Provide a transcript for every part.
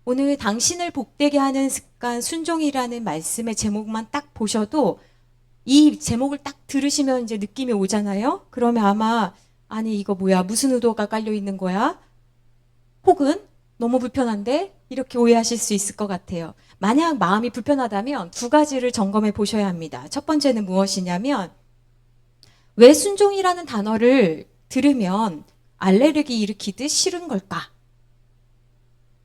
오늘 당신을 복되게 하는 습관 순종이라는 말씀의 제목만 딱 보셔도 이 제목을 딱 들으시면 이제 느낌이 오잖아요. 그러면 아마 아니 이거 뭐야 무슨 의도가 깔려 있는 거야? 혹은 너무 불편한데 이렇게 오해하실 수 있을 것 같아요. 만약 마음이 불편하다면 두 가지를 점검해 보셔야 합니다. 첫 번째는 무엇이냐면 왜 순종이라는 단어를 들으면 알레르기 일으키듯 싫은 걸까?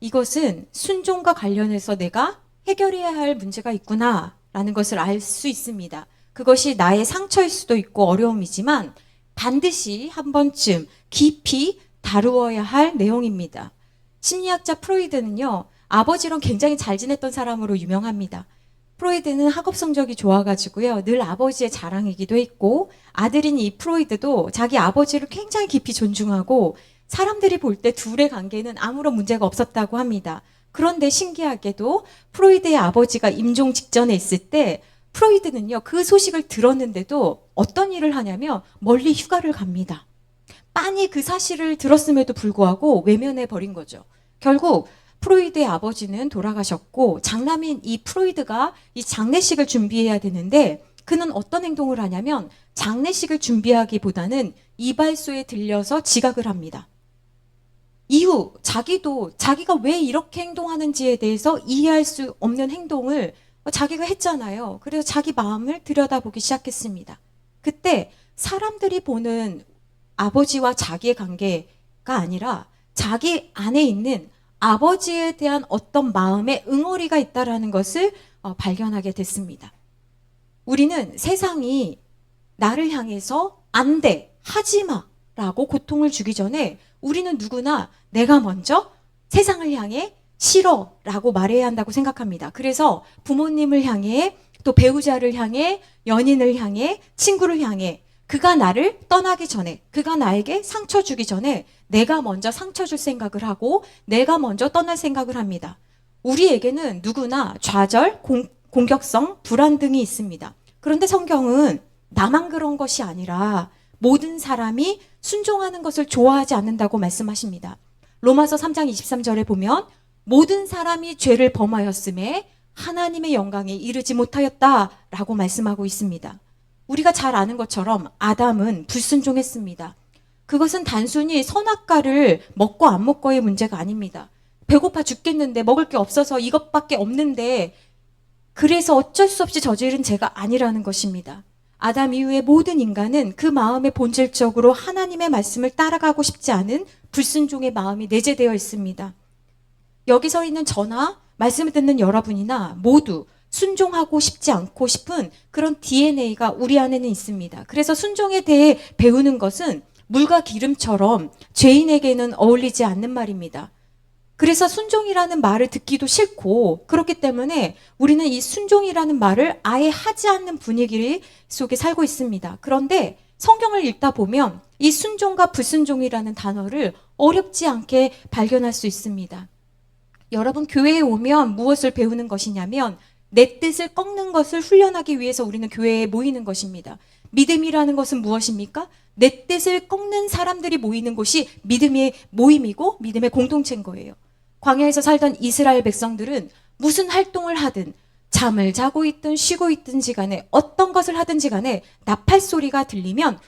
이것은 순종과 관련해서 내가 해결해야 할 문제가 있구나라는 것을 알 수 있습니다. 그것이 나의 상처일 수도 있고 어려움이지만 반드시 한 번쯤 깊이 다루어야 할 내용입니다. 심리학자 프로이드는요, 아버지랑 굉장히 잘 지냈던 사람으로 유명합니다. 프로이드는 학업 성적이 좋아가지고요, 늘 아버지의 자랑이기도 했고, 아들인 이 프로이드도 자기 아버지를 굉장히 깊이 존중하고, 사람들이 볼 때 둘의 관계는 아무런 문제가 없었다고 합니다. 그런데 신기하게도 프로이드의 아버지가 임종 직전에 있을 때 프로이드는요, 그 소식을 들었는데도 어떤 일을 하냐면 멀리 휴가를 갑니다. 빤히 그 사실을 들었음에도 불구하고 외면해 버린 거죠. 결국 프로이드의 아버지는 돌아가셨고 장남인 이 프로이드가 이 장례식을 준비해야 되는데 그는 어떤 행동을 하냐면 장례식을 준비하기보다는 이발소에 들려서 지각을 합니다. 이후 자기도 자기가 왜 이렇게 행동하는지에 대해서 이해할 수 없는 행동을 자기가 했잖아요. 그래서 자기 마음을 들여다보기 시작했습니다. 그때 사람들이 보는 아버지와 자기의 관계가 아니라 자기 안에 있는 아버지에 대한 어떤 마음의 응어리가 있다라는 것을 발견하게 됐습니다. 우리는 세상이 나를 향해서 안 돼, 하지 마 라고 고통을 주기 전에 우리는 누구나 내가 먼저 세상을 향해 싫어 라고 말해야 한다고 생각합니다. 그래서 부모님을 향해 또 배우자를 향해 연인을 향해 친구를 향해 그가 나를 떠나기 전에 그가 나에게 상처 주기 전에 내가 먼저 상처 줄 생각을 하고 내가 먼저 떠날 생각을 합니다. 우리에게는 누구나 좌절, 공격성, 불안 등이 있습니다. 그런데 성경은 나만 그런 것이 아니라 모든 사람이 순종하는 것을 좋아하지 않는다고 말씀하십니다. 로마서 3장 23절에 보면 모든 사람이 죄를 범하였음에 하나님의 영광에 이르지 못하였다라고 말씀하고 있습니다. 우리가 잘 아는 것처럼 아담은 불순종했습니다. 그것은 단순히 선악과를 먹고 안 먹고의 문제가 아닙니다. 배고파 죽겠는데 먹을 게 없어서 이것밖에 없는데 그래서 어쩔 수 없이 저지른 죄가 아니라는 것입니다. 아담 이후의 모든 인간은 그 마음의 본질적으로 하나님의 말씀을 따라가고 싶지 않은 불순종의 마음이 내재되어 있습니다. 여기 서 있는 저나 말씀을 듣는 여러분이나 모두 순종하고 싶지 않고 싶은 그런 DNA가 우리 안에는 있습니다. 그래서 순종에 대해 배우는 것은 물과 기름처럼 죄인에게는 어울리지 않는 말입니다. 그래서 순종이라는 말을 듣기도 싫고 그렇기 때문에 우리는 이 순종이라는 말을 아예 하지 않는 분위기 속에 살고 있습니다. 그런데 성경을 읽다 보면 이 순종과 불순종이라는 단어를 어렵지 않게 발견할 수 있습니다. 여러분 교회에 오면 무엇을 배우는 것이냐면 내 뜻을 꺾는 것을 훈련하기 위해서 우리는 교회에 모이는 것입니다. 믿음이라는 것은 무엇입니까? 내 뜻을 꺾는 사람들이 모이는 곳이 믿음의 모임이고 믿음의 공동체인 거예요. 광야에서 살던 이스라엘 백성들은 무슨 활동을 하든 잠을 자고 있든 쉬고 있든지 간에 어떤 것을 하든지 간에 나팔 소리가 들리면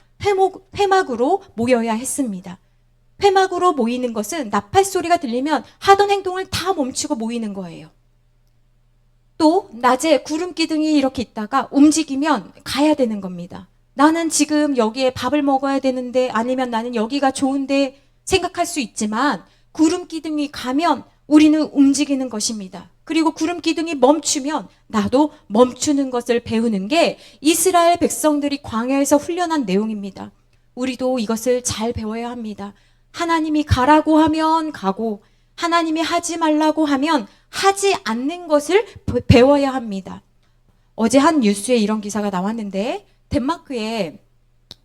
회막으로 모여야 했습니다. 회막으로 모이는 것은 나팔 소리가 들리면 하던 행동을 다 멈추고 모이는 거예요. 또 낮에 구름 기둥이 이렇게 있다가 움직이면 가야 되는 겁니다. 나는 지금 여기에 밥을 먹어야 되는데 아니면 나는 여기가 좋은데 생각할 수 있지만 구름 기둥이 가면 우리는 움직이는 것입니다. 그리고 구름 기둥이 멈추면 나도 멈추는 것을 배우는 게 이스라엘 백성들이 광야에서 훈련한 내용입니다. 우리도 이것을 잘 배워야 합니다. 하나님이 가라고 하면 가고 하나님이 하지 말라고 하면 하지 않는 것을 배워야 합니다. 어제 한 뉴스에 이런 기사가 나왔는데 덴마크의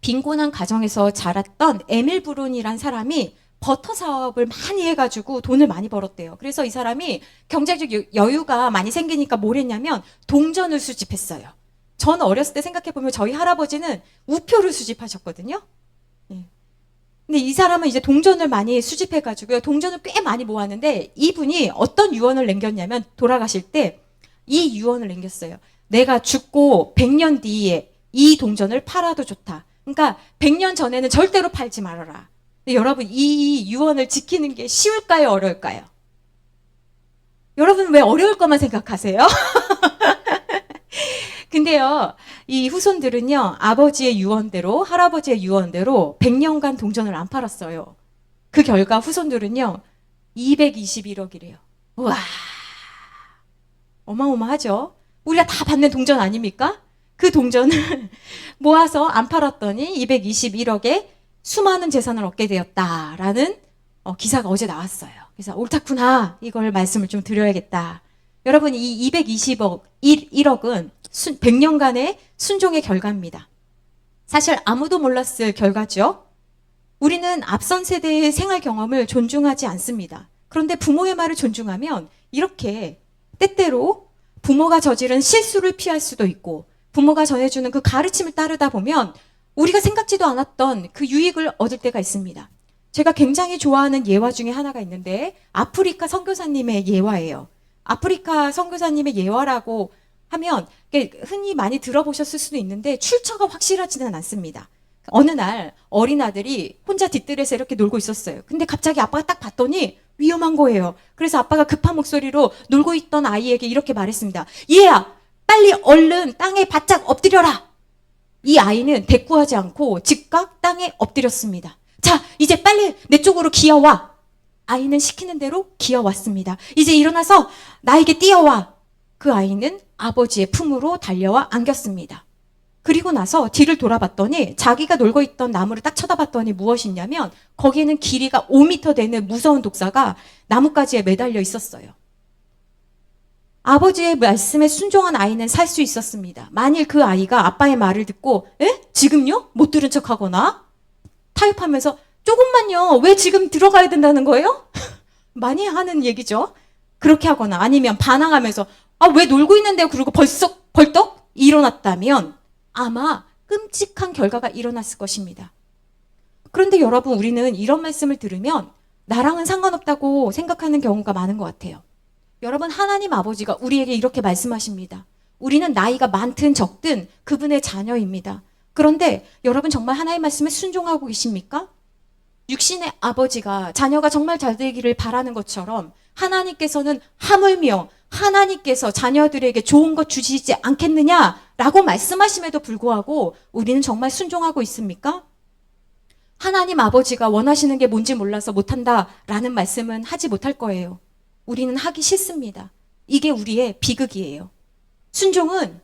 빈곤한 가정에서 자랐던 에밀 브룬이란 사람이 버터 사업을 많이 해가지고 돈을 많이 벌었대요. 그래서 이 사람이 경제적 여유가 많이 생기니까 뭘 했냐면 동전을 수집했어요. 저는 어렸을 때 생각해보면 저희 할아버지는 우표를 수집하셨거든요. 근데 이 사람은 이제 동전을 많이 수집해가지고요. 동전을 꽤 많이 모았는데 이분이 어떤 유언을 남겼냐면 돌아가실 때 이 유언을 남겼어요. 내가 죽고 100년 뒤에 이 동전을 팔아도 좋다. 그러니까 100년 전에는 절대로 팔지 말아라. 근데 여러분 이 유언을 지키는 게 쉬울까요? 어려울까요? 여러분 왜 어려울 것만 생각하세요? 근데요, 이 후손들은요, 아버지의 유언대로, 할아버지의 유언대로 100년간 동전을 안 팔았어요. 그 결과 후손들은요, 221억이래요. 우와, 어마어마하죠? 우리가 다 받는 동전 아닙니까? 그 동전을 모아서 안 팔았더니 221억의 수많은 재산을 얻게 되었다라는 기사가 어제 나왔어요. 그래서 옳다구나. 이걸 말씀을 좀 드려야겠다. 여러분, 이 220억, 1억은 100년간의 순종의 결과입니다. 사실 아무도 몰랐을 결과죠. 우리는 앞선 세대의 생활 경험을 존중하지 않습니다. 그런데 부모의 말을 존중하면 이렇게 때때로 부모가 저지른 실수를 피할 수도 있고 부모가 전해주는 그 가르침을 따르다 보면 우리가 생각지도 않았던 그 유익을 얻을 때가 있습니다. 제가 굉장히 좋아하는 예화 중에 하나가 있는데 아프리카 선교사님의 예화예요. 아프리카 선교사님의 예화라고 하면 흔히 많이 들어보셨을 수도 있는데 출처가 확실하지는 않습니다. 어느 날 어린 아들이 혼자 뒷뜰에서 이렇게 놀고 있었어요. 근데 갑자기 아빠가 딱 봤더니 위험한 거예요. 그래서 아빠가 급한 목소리로 놀고 있던 아이에게 이렇게 말했습니다. 얘야, 빨리 얼른 땅에 바짝 엎드려라. 이 아이는 대꾸하지 않고 즉각 땅에 엎드렸습니다. 자, 이제 빨리 내 쪽으로 기어와. 아이는 시키는 대로 기어왔습니다. 이제 일어나서 나에게 뛰어와. 그 아이는 아버지의 품으로 달려와 안겼습니다. 그리고 나서 뒤를 돌아봤더니 자기가 놀고 있던 나무를 딱 쳐다봤더니 무엇이냐면 거기에는 길이가 5m 되는 무서운 독사가 나뭇가지에 매달려 있었어요. 아버지의 말씀에 순종한 아이는 살 수 있었습니다. 만일 그 아이가 아빠의 말을 듣고 지금요? 못 들은 척하거나 타협하면서 조금만요. 왜 지금 들어가야 된다는 거예요? 많이 하는 얘기죠. 그렇게 하거나 아니면 반항하면서 왜 놀고 있는데요? 그리고 벌떡 일어났다면 아마 끔찍한 결과가 일어났을 것입니다. 그런데 여러분, 우리는 이런 말씀을 들으면 나랑은 상관없다고 생각하는 경우가 많은 것 같아요. 여러분, 하나님 아버지가 우리에게 이렇게 말씀하십니다. 우리는 나이가 많든 적든 그분의 자녀입니다. 그런데 여러분 정말 하나님의 말씀에 순종하고 계십니까? 육신의 아버지가 자녀가 정말 잘 되기를 바라는 것처럼 하나님께서는 하물며 하나님께서 자녀들에게 좋은 것 주시지 않겠느냐라고 말씀하심에도 불구하고 우리는 정말 순종하고 있습니까? 하나님 아버지가 원하시는 게 뭔지 몰라서 못한다라는 말씀은 하지 못할 거예요. 우리는 하기 싫습니다. 이게 우리의 비극이에요. 순종은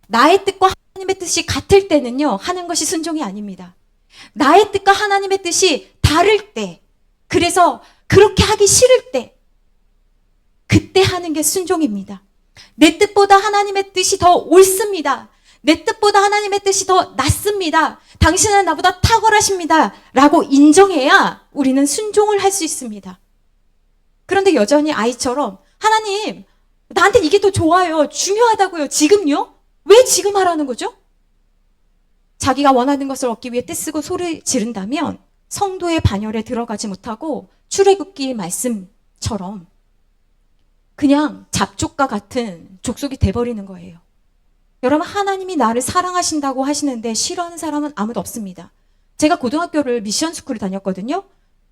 나의 뜻과 하나님의 뜻이 같을 때는요, 하는 것이 순종이 아닙니다. 나의 뜻과 하나님의 뜻이 다를 때, 그래서 그렇게 하기 싫을 때, 그때 하는 게 순종입니다. 내 뜻보다 하나님의 뜻이 더 옳습니다. 내 뜻보다 하나님의 뜻이 더 낫습니다. 당신은 나보다 탁월하십니다. 라고 인정해야 우리는 순종을 할 수 있습니다. 그런데 여전히 아이처럼 하나님, 나한테 이게 더 좋아요. 중요하다고요. 지금요? 왜 지금 하라는 거죠? 자기가 원하는 것을 얻기 위해 떼쓰고 소리 지른다면 성도의 반열에 들어가지 못하고 출애굽기 말씀처럼 그냥 잡족과 같은 족속이 돼버리는 거예요. 여러분, 하나님이 나를 사랑하신다고 하시는데 싫어하는 사람은 아무도 없습니다. 제가 고등학교를 미션스쿨을 다녔거든요.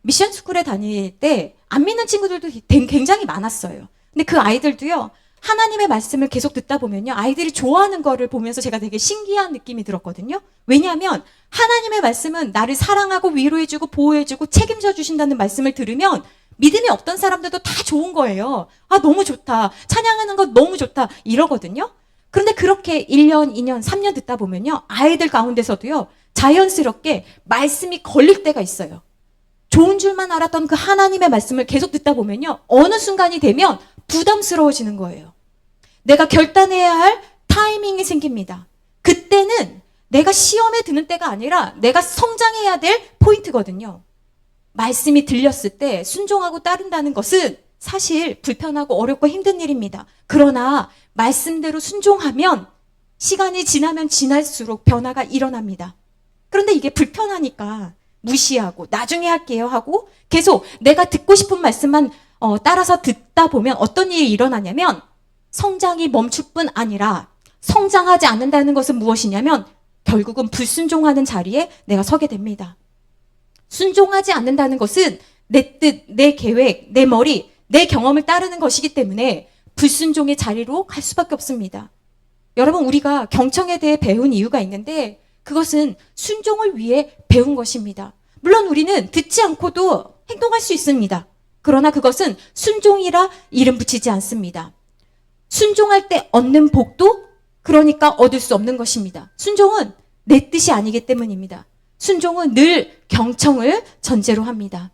미션스쿨에 다닐 때 안 믿는 친구들도 굉장히 많았어요. 근데 그 아이들도요, 하나님의 말씀을 계속 듣다 보면요, 아이들이 좋아하는 거를 보면서 제가 되게 신기한 느낌이 들었거든요. 왜냐하면 하나님의 말씀은 나를 사랑하고 위로해주고 보호해주고 책임져 주신다는 말씀을 들으면 믿음이 없던 사람들도 다 좋은 거예요. 너무 좋다. 찬양하는 거 너무 좋다. 이러거든요. 그런데 그렇게 1년, 2년, 3년 듣다 보면요, 아이들 가운데서도요, 자연스럽게 말씀이 걸릴 때가 있어요. 좋은 줄만 알았던 그 하나님의 말씀을 계속 듣다 보면요, 어느 순간이 되면 부담스러워지는 거예요. 내가 결단해야 할 타이밍이 생깁니다. 그때는 내가 시험에 드는 때가 아니라 내가 성장해야 될 포인트거든요. 말씀이 들렸을 때 순종하고 따른다는 것은 사실 불편하고 어렵고 힘든 일입니다. 그러나 말씀대로 순종하면 시간이 지나면 지날수록 변화가 일어납니다. 그런데 이게 불편하니까 무시하고 나중에 할게요 하고 계속 내가 듣고 싶은 말씀만 따라서 듣다 보면 어떤 일이 일어나냐면 성장이 멈출 뿐 아니라 성장하지 않는다는 것은 무엇이냐면 결국은 불순종하는 자리에 내가 서게 됩니다. 순종하지 않는다는 것은 내 뜻, 내 계획, 내 머리, 내 경험을 따르는 것이기 때문에 불순종의 자리로 갈 수밖에 없습니다. 여러분, 우리가 경청에 대해 배운 이유가 있는데 그것은 순종을 위해 배운 것입니다. 물론 우리는 듣지 않고도 행동할 수 있습니다. 그러나 그것은 순종이라 이름 붙이지 않습니다. 순종할 때 얻는 복도 그러니까 얻을 수 없는 것입니다. 순종은 내 뜻이 아니기 때문입니다. 순종은 늘 경청을 전제로 합니다.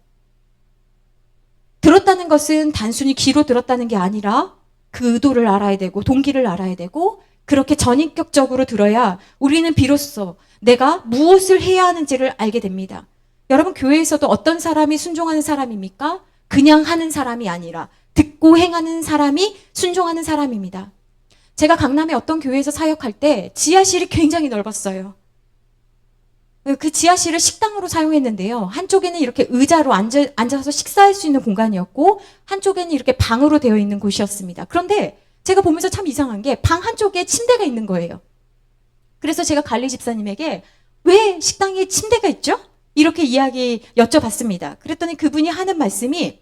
들었다는 것은 단순히 귀로 들었다는 게 아니라 그 의도를 알아야 되고 동기를 알아야 되고 그렇게 전인격적으로 들어야 우리는 비로소 내가 무엇을 해야 하는지를 알게 됩니다. 여러분, 교회에서도 어떤 사람이 순종하는 사람입니까? 그냥 하는 사람이 아니라 듣고 행하는 사람이 순종하는 사람입니다. 제가 강남의 어떤 교회에서 사역할 때 지하실이 굉장히 넓었어요. 그 지하실을 식당으로 사용했는데요. 한쪽에는 이렇게 의자로 앉아서 식사할 수 있는 공간이었고 한쪽에는 이렇게 방으로 되어 있는 곳이었습니다. 그런데 제가 보면서 참 이상한 게 방 한쪽에 침대가 있는 거예요. 그래서 제가 관리 집사님에게 왜 식당에 침대가 있죠? 이렇게 이야기 여쭤봤습니다. 그랬더니 그분이 하는 말씀이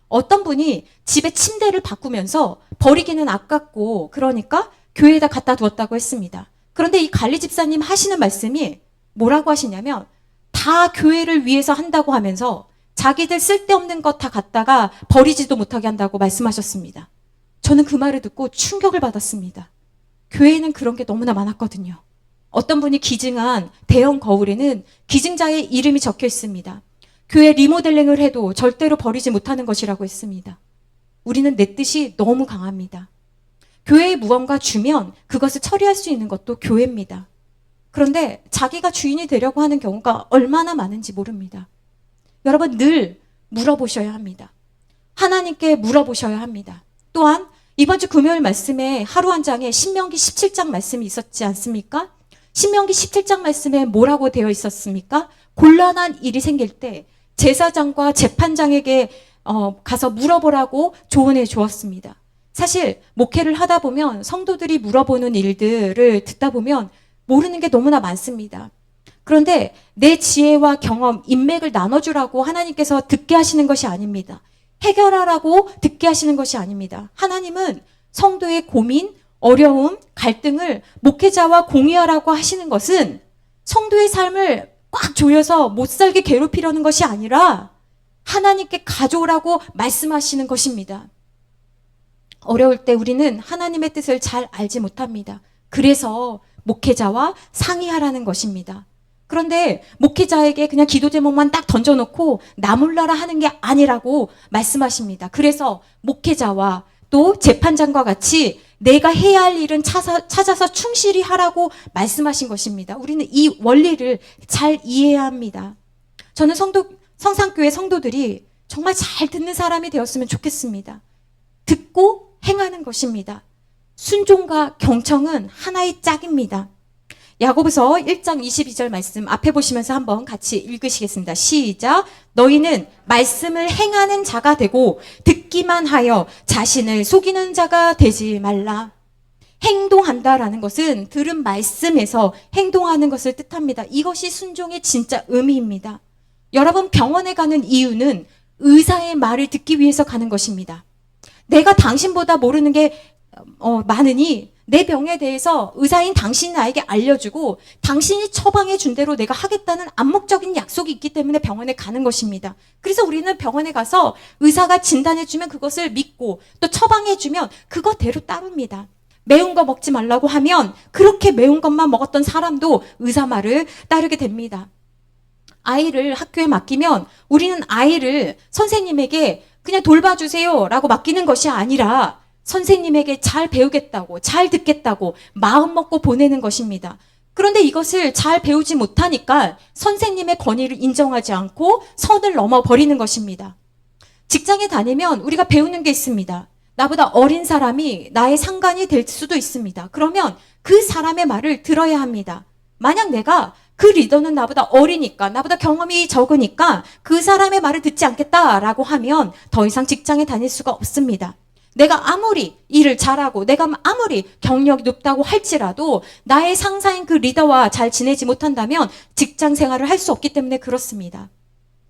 어떤 분이 집에 침대를 바꾸면서 버리기는 아깝고 그러니까 교회에다 갖다 두었다고 했습니다. 그런데 이 관리 집사님 하시는 말씀이 뭐라고 하시냐면 다 교회를 위해서 한다고 하면서 자기들 쓸데없는 것 다 갖다가 버리지도 못하게 한다고 말씀하셨습니다. 저는 그 말을 듣고 충격을 받았습니다. 교회에는 그런 게 너무나 많았거든요. 어떤 분이 기증한 대형 거울에는 기증자의 이름이 적혀 있습니다. 교회 리모델링을 해도 절대로 버리지 못하는 것이라고 했습니다. 우리는 내 뜻이 너무 강합니다. 교회에 무언가 주면 그것을 처리할 수 있는 것도 교회입니다. 그런데 자기가 주인이 되려고 하는 경우가 얼마나 많은지 모릅니다. 여러분, 늘 물어보셔야 합니다. 하나님께 물어보셔야 합니다. 또한 이번 주 금요일 말씀에 하루 한 장에 신명기 17장 말씀이 있었지 않습니까? 신명기 17장 말씀에 뭐라고 되어 있었습니까? 곤란한 일이 생길 때 제사장과 재판장에게 가서 물어보라고 조언해 주었습니다. 사실 목회를 하다 보면 성도들이 물어보는 일들을 듣다 보면 모르는 게 너무나 많습니다. 그런데 내 지혜와 경험, 인맥을 나눠주라고 하나님께서 듣게 하시는 것이 아닙니다. 해결하라고 듣게 하시는 것이 아닙니다. 하나님은 성도의 고민, 어려움, 갈등을 목회자와 공유하라고 하시는 것은 성도의 삶을 꽉 조여서 못 살게 괴롭히려는 것이 아니라 하나님께 가져오라고 말씀하시는 것입니다. 어려울 때 우리는 하나님의 뜻을 잘 알지 못합니다. 그래서 목회자와 상의하라는 것입니다. 그런데 목회자에게 그냥 기도 제목만 딱 던져놓고 나 몰라라 하는 게 아니라고 말씀하십니다. 그래서 목회자와 또 재판장과 같이 내가 해야 할 일은 찾아서 충실히 하라고 말씀하신 것입니다. 우리는 이 원리를 잘 이해해야 합니다. 저는 성산교회 성도들이 정말 잘 듣는 사람이 되었으면 좋겠습니다. 듣고 행하는 것입니다. 순종과 경청은 하나의 짝입니다. 야고보서 1장 22절 말씀 앞에 보시면서 한번 같이 읽으시겠습니다. 시작. 너희는 말씀을 행하는 자가 되고 듣기만 하여 자신을 속이는 자가 되지 말라. 행동한다라는 것은 들은 말씀에서 행동하는 것을 뜻합니다. 이것이 순종의 진짜 의미입니다. 여러분, 병원에 가는 이유는 의사의 말을 듣기 위해서 가는 것입니다. 내가 당신보다 모르는 게 많으니 내 병에 대해서 의사인 당신이 나에게 알려주고 당신이 처방해 준 대로 내가 하겠다는 암묵적인 약속이 있기 때문에 병원에 가는 것입니다. 그래서 우리는 병원에 가서 의사가 진단해주면 그것을 믿고 또 처방해주면 그거대로 따릅니다. 매운 거 먹지 말라고 하면 그렇게 매운 것만 먹었던 사람도 의사 말을 따르게 됩니다. 아이를 학교에 맡기면 우리는 아이를 선생님에게 그냥 돌봐주세요 라고 맡기는 것이 아니라 선생님에게 잘 배우겠다고, 잘 듣겠다고 마음 먹고 보내는 것입니다. 그런데 이것을 잘 배우지 못하니까 선생님의 권위를 인정하지 않고 선을 넘어버리는 것입니다. 직장에 다니면 우리가 배우는 게 있습니다. 나보다 어린 사람이 나의 상관이 될 수도 있습니다. 그러면 그 사람의 말을 들어야 합니다. 만약 내가 그 리더는 나보다 어리니까, 나보다 경험이 적으니까 그 사람의 말을 듣지 않겠다라고 하면 더 이상 직장에 다닐 수가 없습니다. 내가 아무리 일을 잘하고 내가 아무리 경력이 높다고 할지라도 나의 상사인 그 리더와 잘 지내지 못한다면 직장 생활을 할 수 없기 때문에 그렇습니다.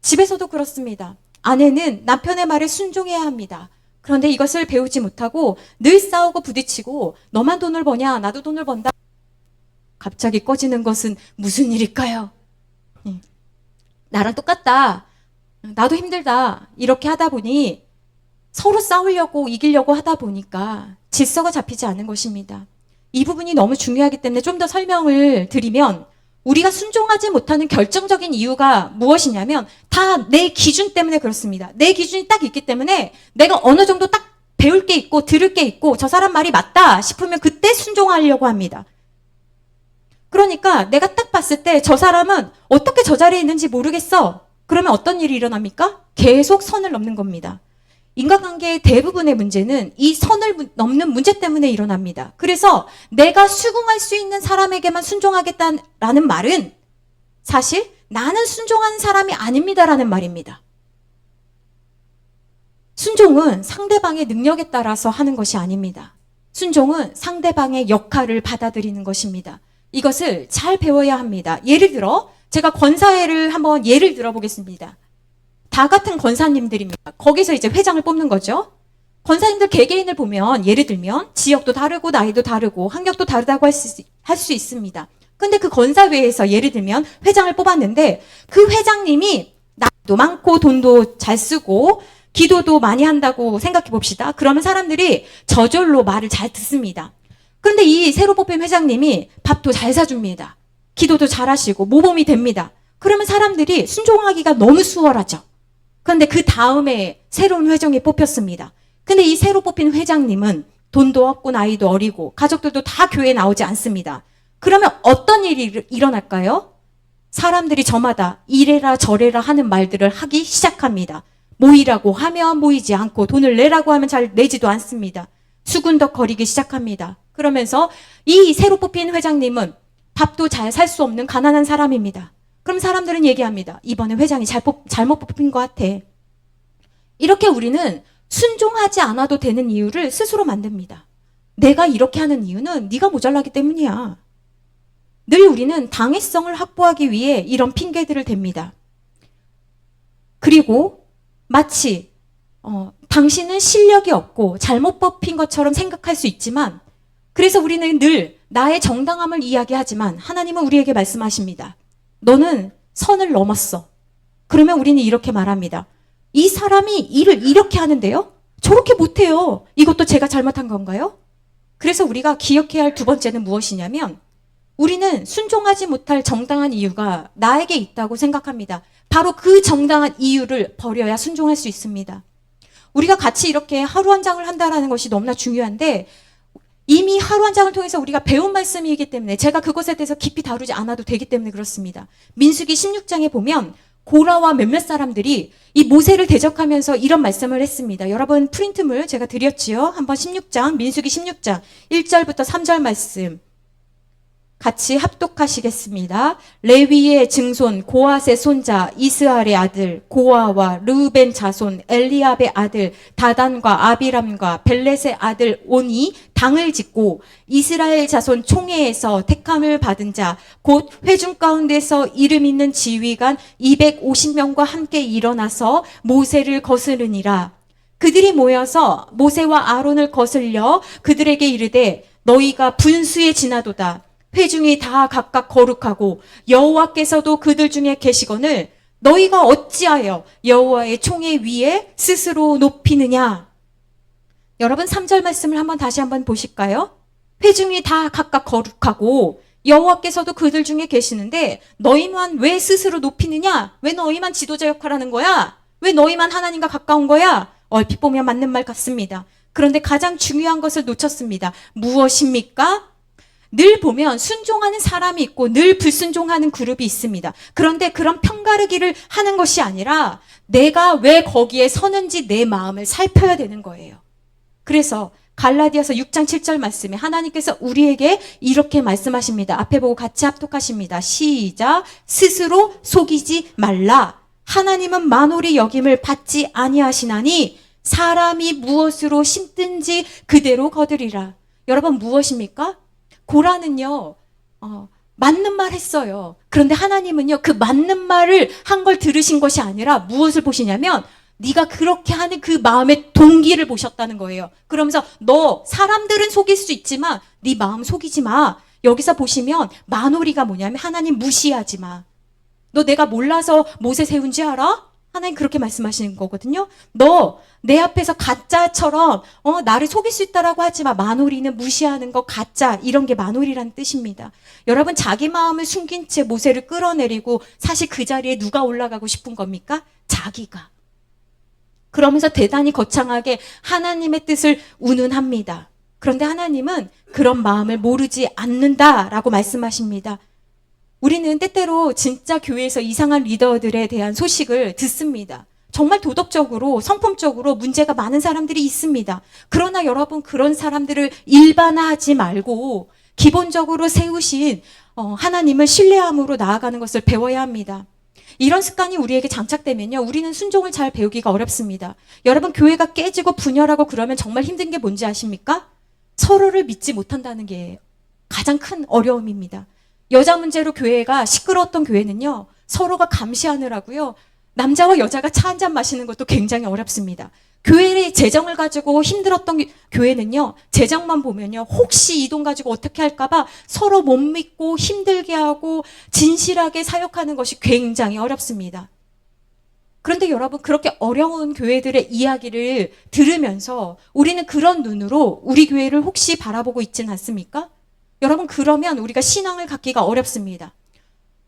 집에서도 그렇습니다. 아내는 남편의 말에 순종해야 합니다. 그런데 이것을 배우지 못하고 늘 싸우고 부딪히고 너만 돈을 버냐 나도 돈을 번다. 갑자기 꺼지는 것은 무슨 일일까요? 나랑 똑같다. 나도 힘들다. 이렇게 하다 보니 서로 싸우려고 이기려고 하다 보니까 질서가 잡히지 않은 것입니다. 이 부분이 너무 중요하기 때문에 좀 더 설명을 드리면 우리가 순종하지 못하는 결정적인 이유가 무엇이냐면 다 내 기준 때문에 그렇습니다. 내 기준이 딱 있기 때문에 내가 어느 정도 딱 배울 게 있고 들을 게 있고 저 사람 말이 맞다 싶으면 그때 순종하려고 합니다. 그러니까 내가 딱 봤을 때 저 사람은 어떻게 저 자리에 있는지 모르겠어. 그러면 어떤 일이 일어납니까? 계속 선을 넘는 겁니다. 인간관계의 대부분의 문제는 이 선을 넘는 문제 때문에 일어납니다. 그래서 내가 수긍할 수 있는 사람에게만 순종하겠다라는 말은 사실 나는 순종하는 사람이 아닙니다라는 말입니다. 순종은 상대방의 능력에 따라서 하는 것이 아닙니다. 순종은 상대방의 역할을 받아들이는 것입니다. 이것을 잘 배워야 합니다. 예를 들어 제가 권사회를 한번 예를 들어보겠습니다. 다 같은 권사님들입니다. 거기서 이제 회장을 뽑는 거죠. 권사님들 개개인을 보면 예를 들면 지역도 다르고 나이도 다르고 학력도 다르다고 할 수 있습니다. 근데 그 권사회에서 예를 들면 회장을 뽑았는데 그 회장님이 나이도 많고 돈도 잘 쓰고 기도도 많이 한다고 생각해 봅시다. 그러면 사람들이 저절로 말을 잘 듣습니다. 그런데 이 새로 뽑힌 회장님이 밥도 잘 사줍니다. 기도도 잘 하시고 모범이 됩니다. 그러면 사람들이 순종하기가 너무 수월하죠. 그런데 그 다음에 새로운 회장이 뽑혔습니다. 근데 이 새로 뽑힌 회장님은 돈도 없고 나이도 어리고 가족들도 다 교회에 나오지 않습니다. 그러면 어떤 일이 일어날까요? 사람들이 저마다 이래라 저래라 하는 말들을 하기 시작합니다. 모이라고 하면 모이지 않고 돈을 내라고 하면 잘 내지도 않습니다. 수군덕거리기 시작합니다. 그러면서 이 새로 뽑힌 회장님은 밥도 잘 살 수 없는 가난한 사람입니다. 그럼 사람들은 얘기합니다. 이번에 회장이 잘못 뽑힌 것 같아. 이렇게 우리는 순종하지 않아도 되는 이유를 스스로 만듭니다. 내가 이렇게 하는 이유는 네가 모자라기 때문이야. 늘 우리는 당위성을 확보하기 위해 이런 핑계들을 댑니다. 그리고 마치 당신은 실력이 없고 잘못 뽑힌 것처럼 생각할 수 있지만 그래서 우리는 늘 나의 정당함을 이야기하지만 하나님은 우리에게 말씀하십니다. 너는 선을 넘었어. 그러면 우리는 이렇게 말합니다. 이 사람이 일을 이렇게 하는데요? 저렇게 못해요. 이것도 제가 잘못한 건가요? 그래서 우리가 기억해야 할 두 번째는 무엇이냐면 우리는 순종하지 못할 정당한 이유가 나에게 있다고 생각합니다. 바로 그 정당한 이유를 버려야 순종할 수 있습니다. 우리가 같이 이렇게 하루 한 장을 한다는 것이 너무나 중요한데 이미 하루 한 장을 통해서 우리가 배운 말씀이기 때문에 제가 그것에 대해서 깊이 다루지 않아도 되기 때문에 그렇습니다. 민수기 16장에 보면 고라와 몇몇 사람들이 이 모세를 대적하면서 이런 말씀을 했습니다. 여러분 프린트물 제가 드렸지요. 한번 16장 민수기 16장 1절부터 3절 말씀 같이 합독하시겠습니다. 레위의 증손 고앗의 손자 이스알의 아들 고아와 르우벤 자손 엘리압의 아들 다단과 아비람과 벨렛의 아들 온이 당을 짓고 이스라엘 자손 총회에서 택함을 받은 자 곧 회중 가운데서 이름 있는 지휘관 250명과 함께 일어나서 모세를 거스르니라. 그들이 모여서 모세와 아론을 거슬려 그들에게 이르되 너희가 분수에 지나도다. 회중이 다 각각 거룩하고 여호와께서도 그들 중에 계시거늘 너희가 어찌하여 여호와의 총회 위에 스스로 높이느냐. 여러분 3절 말씀을 다시 한번 보실까요? 회중이 다 각각 거룩하고 여호와께서도 그들 중에 계시는데 너희만 왜 스스로 높이느냐? 왜 너희만 지도자 역할하는 거야? 왜 너희만 하나님과 가까운 거야? 얼핏 보면 맞는 말 같습니다. 그런데 가장 중요한 것을 놓쳤습니다. 무엇입니까? 늘 보면 순종하는 사람이 있고 늘 불순종하는 그룹이 있습니다. 그런데 그런 편가르기를 하는 것이 아니라 내가 왜 거기에 서는지 내 마음을 살펴야 되는 거예요. 그래서 갈라디아서 6장 7절 말씀에 하나님께서 우리에게 이렇게 말씀하십니다. 앞에 보고 같이 합독하십니다. 시작. 스스로 속이지 말라. 하나님은 만홀이 여김을 받지 아니하시나니 사람이 무엇으로 심든지 그대로 거두리라. 여러분, 무엇입니까? 고라는요, 맞는 말 했어요. 그런데 하나님은요, 그 맞는 말을 한 걸 들으신 것이 아니라 무엇을 보시냐면 네가 그렇게 하는 그 마음의 동기를 보셨다는 거예요. 그러면서 너 사람들은 속일 수 있지만 네 마음 속이지 마. 여기서 보시면 만홀이가 뭐냐면 하나님 무시하지 마. 너 내가 몰라서 모세 세운 지 알아? 하나님 그렇게 말씀하시는 거거든요. 너 내 앞에서 가짜처럼 나를 속일 수 있다라고 하지 마. 만홀이는 무시하는 거, 가짜, 이런 게 만홀이라는 뜻입니다. 여러분, 자기 마음을 숨긴 채 모세를 끌어내리고 사실 그 자리에 누가 올라가고 싶은 겁니까? 자기가. 그러면서 대단히 거창하게 하나님의 뜻을 운운합니다. 그런데 하나님은 그런 마음을 모르지 않는다라고 말씀하십니다. 우리는 때때로 진짜 교회에서 이상한 리더들에 대한 소식을 듣습니다. 정말 도덕적으로, 성품적으로 문제가 많은 사람들이 있습니다. 그러나 여러분, 그런 사람들을 일반화하지 말고 기본적으로 세우신 하나님을 신뢰함으로 나아가는 것을 배워야 합니다. 이런 습관이 우리에게 장착되면요, 우리는 순종을 잘 배우기가 어렵습니다. 여러분, 교회가 깨지고 분열하고 그러면 정말 힘든 게 뭔지 아십니까? 서로를 믿지 못한다는 게 가장 큰 어려움입니다. 여자 문제로 교회가 시끄러웠던 교회는요, 서로가 감시하느라고요, 남자와 여자가 차 한 잔 마시는 것도 굉장히 어렵습니다. 교회의 재정을 가지고 힘들었던 교회는요, 재정만 보면요, 혹시 이 돈 가지고 어떻게 할까봐 서로 못 믿고 힘들게 하고 진실하게 사역하는 것이 굉장히 어렵습니다. 그런데 여러분, 그렇게 어려운 교회들의 이야기를 들으면서 우리는 그런 눈으로 우리 교회를 혹시 바라보고 있지는 않습니까? 여러분, 그러면 우리가 신앙을 갖기가 어렵습니다.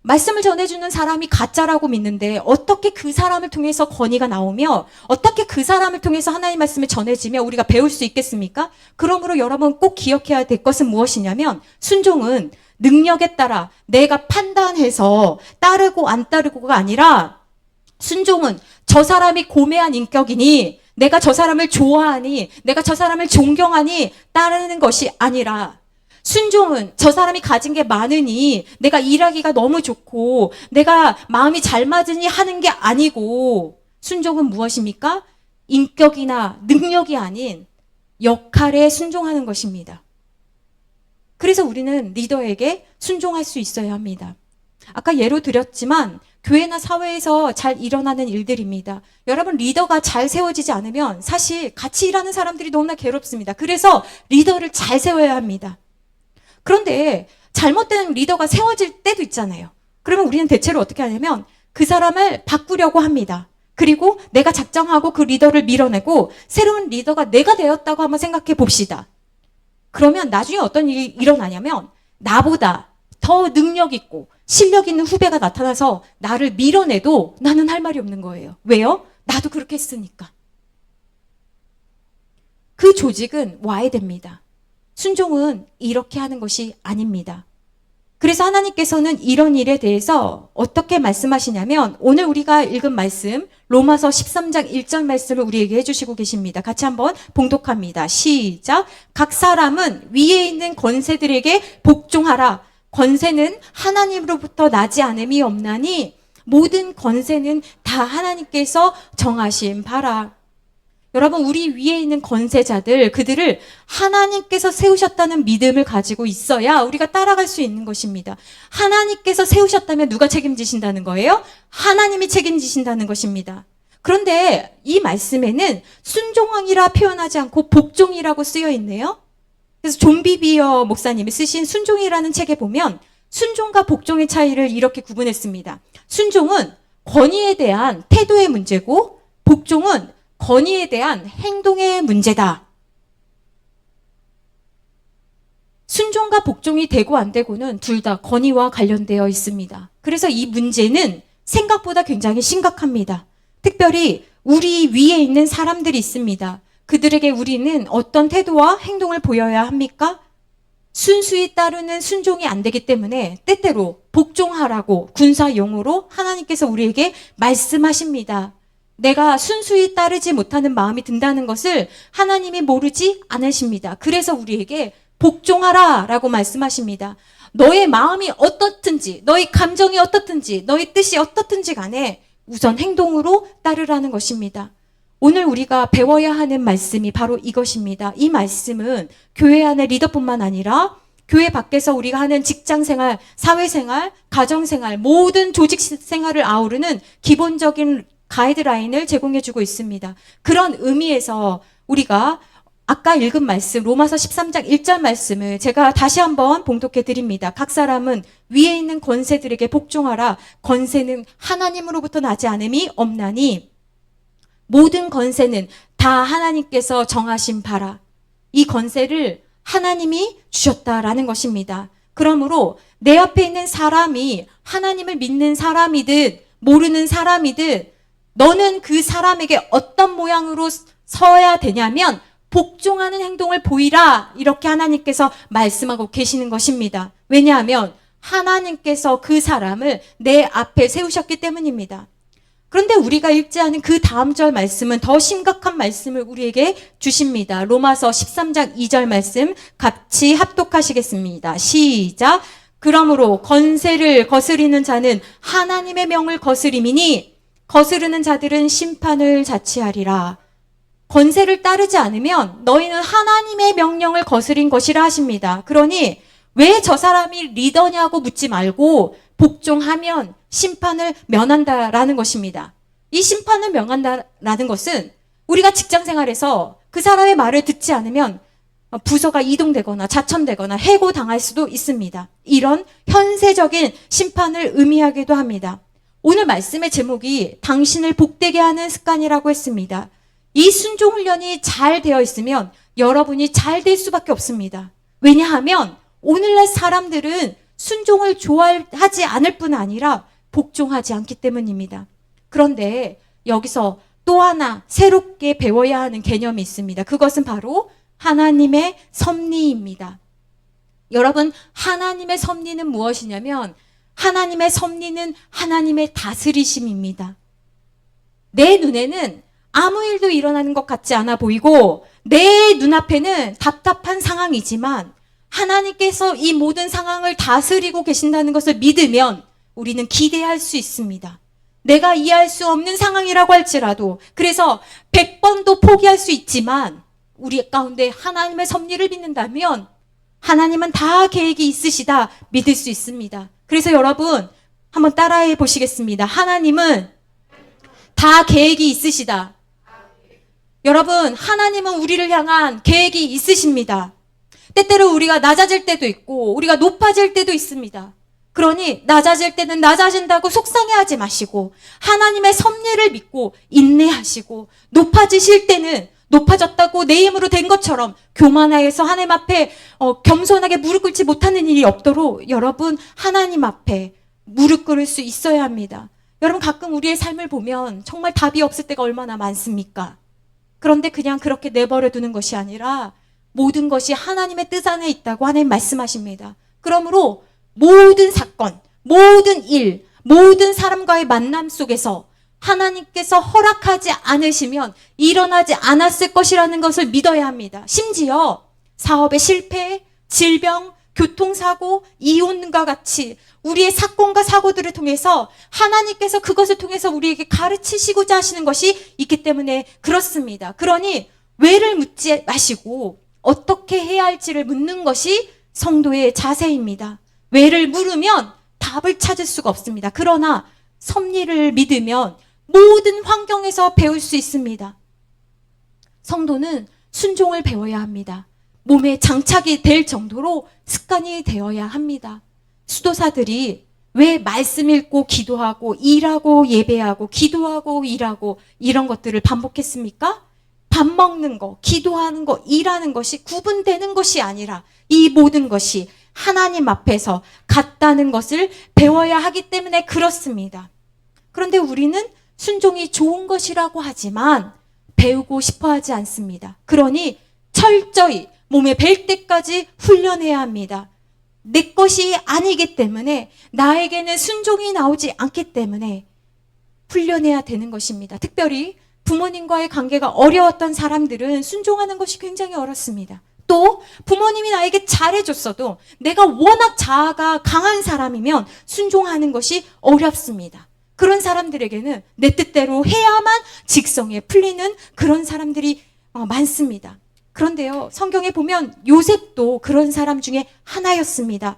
말씀을 전해주는 사람이 가짜라고 믿는데 어떻게 그 사람을 통해서 권위가 나오며 어떻게 그 사람을 통해서 하나님의 말씀을 전해지며 우리가 배울 수 있겠습니까? 그러므로 여러분 꼭 기억해야 될 것은 무엇이냐면 순종은 능력에 따라 내가 판단해서 따르고 안 따르고가 아니라 순종은 저 사람이 고매한 인격이니 내가 저 사람을 좋아하니 내가 저 사람을 존경하니 따르는 것이 아니라 순종은 저 사람이 가진 게 많으니 내가 일하기가 너무 좋고 내가 마음이 잘 맞으니 하는 게 아니고 순종은 무엇입니까? 인격이나 능력이 아닌 역할에 순종하는 것입니다. 그래서 우리는 리더에게 순종할 수 있어야 합니다. 아까 예로 드렸지만 교회나 사회에서 잘 일어나는 일들입니다. 여러분, 리더가 잘 세워지지 않으면 사실 같이 일하는 사람들이 너무나 괴롭습니다. 그래서 리더를 잘 세워야 합니다. 그런데 잘못된 리더가 세워질 때도 있잖아요. 그러면 우리는 대체로 어떻게 하냐면 그 사람을 바꾸려고 합니다. 그리고 내가 작정하고 그 리더를 밀어내고 새로운 리더가 내가 되었다고 한번 생각해 봅시다. 그러면 나중에 어떤 일이 일어나냐면 나보다 더 능력 있고 실력 있는 후배가 나타나서 나를 밀어내도 나는 할 말이 없는 거예요. 왜요? 나도 그렇게 했으니까. 그 조직은 와야 됩니다. 순종은 이렇게 하는 것이 아닙니다. 그래서 하나님께서는 이런 일에 대해서 어떻게 말씀하시냐면 오늘 우리가 읽은 말씀 로마서 13장 1절 말씀을 우리에게 해주시고 계십니다. 같이 한번 봉독합니다. 시작. 각 사람은 위에 있는 권세들에게 복종하라. 권세는 하나님으로부터 나지 않음이 없나니 모든 권세는 다 하나님께서 정하신 바라. 여러분, 우리 위에 있는 권세자들, 그들을 하나님께서 세우셨다는 믿음을 가지고 있어야 우리가 따라갈 수 있는 것입니다. 하나님께서 세우셨다면 누가 책임지신다는 거예요? 하나님이 책임지신다는 것입니다. 그런데 이 말씀에는 순종이라 표현하지 않고 복종이라고 쓰여 있네요. 그래서 존 비비어 목사님이 쓰신 순종이라는 책에 보면 순종과 복종의 차이를 이렇게 구분했습니다. 순종은 권위에 대한 태도의 문제고 복종은 권위에 대한 행동의 문제다. 순종과 복종이 되고 안 되고는 둘 다 권위와 관련되어 있습니다. 그래서 이 문제는 생각보다 굉장히 심각합니다. 특별히 우리 위에 있는 사람들이 있습니다. 그들에게 우리는 어떤 태도와 행동을 보여야 합니까? 순수히 따르는 순종이 안 되기 때문에 때때로 복종하라고 군사 용어로 하나님께서 우리에게 말씀하십니다. 내가 순수히 따르지 못하는 마음이 든다는 것을 하나님이 모르지 않으십니다. 그래서 우리에게 복종하라 라고 말씀하십니다. 너의 마음이 어떻든지, 너의 감정이 어떻든지, 너의 뜻이 어떻든지 간에 우선 행동으로 따르라는 것입니다. 오늘 우리가 배워야 하는 말씀이 바로 이것입니다. 이 말씀은 교회 안의 리더뿐만 아니라 교회 밖에서 우리가 하는 직장생활, 사회생활, 가정생활, 모든 조직생활을 아우르는 기본적인 가이드라인을 제공해주고 있습니다. 그런 의미에서 우리가 아까 읽은 말씀, 로마서 13장 1절 말씀을 제가 다시 한번 봉독해 드립니다. 각 사람은 위에 있는 권세들에게 복종하라. 권세는 하나님으로부터 나지 않음이 없나니 모든 권세는 다 하나님께서 정하신 바라. 이 권세를 하나님이 주셨다라는 것입니다. 그러므로 내 앞에 있는 사람이 하나님을 믿는 사람이든 모르는 사람이든 너는 그 사람에게 어떤 모양으로 서야 되냐면 복종하는 행동을 보이라, 이렇게 하나님께서 말씀하고 계시는 것입니다. 왜냐하면 하나님께서 그 사람을 내 앞에 세우셨기 때문입니다. 그런데 우리가 읽지 않은 그 다음 절 말씀은 더 심각한 말씀을 우리에게 주십니다. 로마서 13장 2절 말씀 같이 합독하시겠습니다. 시작. 그러므로 권세를 거스리는 자는 하나님의 명을 거스림이니 거스르는 자들은 심판을 자취하리라. 권세를 따르지 않으면 너희는 하나님의 명령을 거스린 것이라 하십니다. 그러니 왜 저 사람이 리더냐고 묻지 말고 복종하면 심판을 면한다라는 것입니다. 이 심판을 면한다라는 것은 우리가 직장 생활에서 그 사람의 말을 듣지 않으면 부서가 이동되거나 자천되거나 해고당할 수도 있습니다. 이런 현세적인 심판을 의미하기도 합니다. 오늘 말씀의 제목이 당신을 복되게 하는 습관이라고 했습니다. 이 순종 훈련이 잘 되어 있으면 여러분이 잘 될 수밖에 없습니다. 왜냐하면 오늘날 사람들은 순종을 좋아하지 않을 뿐 아니라 복종하지 않기 때문입니다. 그런데 여기서 또 하나 새롭게 배워야 하는 개념이 있습니다. 그것은 바로 하나님의 섭리입니다. 여러분, 하나님의 섭리는 무엇이냐면 하나님의 섭리는 하나님의 다스리심입니다. 내 눈에는 아무 일도 일어나는 것 같지 않아 보이고 내 눈앞에는 답답한 상황이지만 하나님께서 이 모든 상황을 다스리고 계신다는 것을 믿으면 우리는 기대할 수 있습니다. 내가 이해할 수 없는 상황이라고 할지라도, 그래서 100번도 포기할 수 있지만 우리 가운데 하나님의 섭리를 믿는다면 하나님은 다 계획이 있으시다 믿을 수 있습니다. 그래서 여러분 한번 따라해 보시겠습니다. 하나님은 다 계획이 있으시다. 여러분, 하나님은 우리를 향한 계획이 있으십니다. 때때로 우리가 낮아질 때도 있고 우리가 높아질 때도 있습니다. 그러니 낮아질 때는 낮아진다고 속상해하지 마시고 하나님의 섭리를 믿고 인내하시고, 높아지실 때는 높아졌다고 내 힘으로 된 것처럼 교만해서 하나님 앞에 겸손하게 무릎 꿇지 못하는 일이 없도록 여러분 하나님 앞에 무릎 꿇을 수 있어야 합니다. 여러분, 가끔 우리의 삶을 보면 정말 답이 없을 때가 얼마나 많습니까? 그런데 그냥 그렇게 내버려 두는 것이 아니라 모든 것이 하나님의 뜻 안에 있다고 하나님 말씀하십니다. 그러므로 모든 사건, 모든 일, 모든 사람과의 만남 속에서 하나님께서 허락하지 않으시면 일어나지 않았을 것이라는 것을 믿어야 합니다. 심지어 사업의 실패, 질병, 교통사고, 이혼과 같이 우리의 사건과 사고들을 통해서 하나님께서 그것을 통해서 우리에게 가르치시고자 하시는 것이 있기 때문에 그렇습니다. 그러니 왜를 묻지 마시고 어떻게 해야 할지를 묻는 것이 성도의 자세입니다. 왜를 물으면 답을 찾을 수가 없습니다. 그러나 섭리를 믿으면 모든 환경에서 배울 수 있습니다. 성도는 순종을 배워야 합니다. 몸에 장착이 될 정도로 습관이 되어야 합니다. 수도사들이 왜 말씀 읽고 기도하고 일하고 예배하고 기도하고 일하고 이런 것들을 반복했습니까? 밥 먹는 거, 기도하는 거, 일하는 것이 구분되는 것이 아니라 이 모든 것이 하나님 앞에서 같다는 것을 배워야 하기 때문에 그렇습니다. 그런데 우리는 순종이 좋은 것이라고 하지만 배우고 싶어 하지 않습니다. 그러니 철저히 몸에 뵐 때까지 훈련해야 합니다. 내 것이 아니기 때문에, 나에게는 순종이 나오지 않기 때문에 훈련해야 되는 것입니다. 특별히 부모님과의 관계가 어려웠던 사람들은 순종하는 것이 굉장히 어렵습니다. 또 부모님이 나에게 잘해줬어도 내가 워낙 자아가 강한 사람이면 순종하는 것이 어렵습니다. 그런 사람들에게는 내 뜻대로 해야만 직성에 풀리는 그런 사람들이 많습니다. 그런데요, 성경에 보면 요셉도 그런 사람 중에 하나였습니다.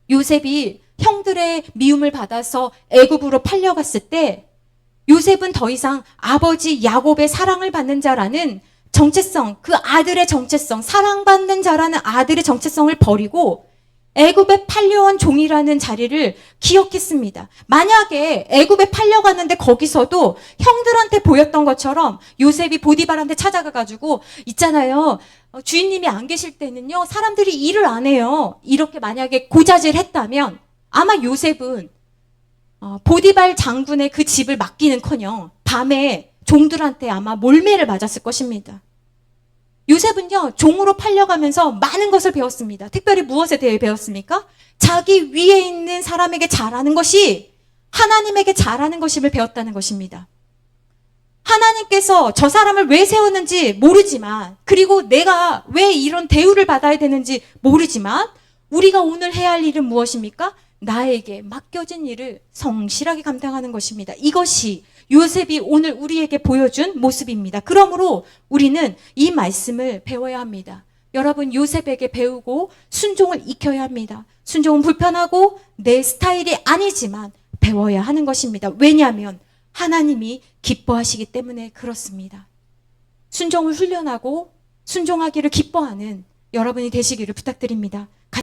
요셉이 형들의 미움을 받아서 애굽으로 팔려갔을 때 요셉은 더 이상 아버지 야곱의 사랑을 받는 자라는 정체성, 그 아들의 정체성, 사랑받는 자라는 아들의 정체성을 버리고 애굽에 팔려온 종이라는 자리를 기억했습니다. 만약에 애굽에 팔려갔는데 거기서도 형들한테 보였던 것처럼 요셉이 보디발한테 찾아가가지고 있잖아요. 주인님이 안 계실 때는요. 사람들이 일을 안 해요. 이렇게 만약에 고자질했다면 아마 요셉은 보디발 장군의 그 집을 맡기는커녕 밤에 종들한테 아마 몰매를 맞았을 것입니다. 요셉은요, 종으로 팔려가면서 많은 것을 배웠습니다. 특별히 무엇에 대해 배웠습니까? 자기 위에 있는 사람에게 잘하는 것이 하나님에게 잘하는 것임을 배웠다는 것입니다. 하나님께서 저 사람을 왜 세웠는지 모르지만, 그리고 내가 왜 이런 대우를 받아야 되는지 모르지만, 우리가 오늘 해야 할 일은 무엇입니까? 나에게 맡겨진 일을 성실하게 감당하는 것입니다. 이것이 요셉이 오늘 우리에게 보여준 모습입니다. 그러므로 우리는 이 말씀을 배워야 합니다. 여러분, 요셉에게 배우고 순종을 익혀야 합니다. 순종은 불편하고 내 스타일이 아니지만 배워야 하는 것입니다. 왜냐하면 하나님이 기뻐하시기 때문에 그렇습니다. 순종을 훈련하고 순종하기를 기뻐하는 여러분이 되시기를 부탁드립니다.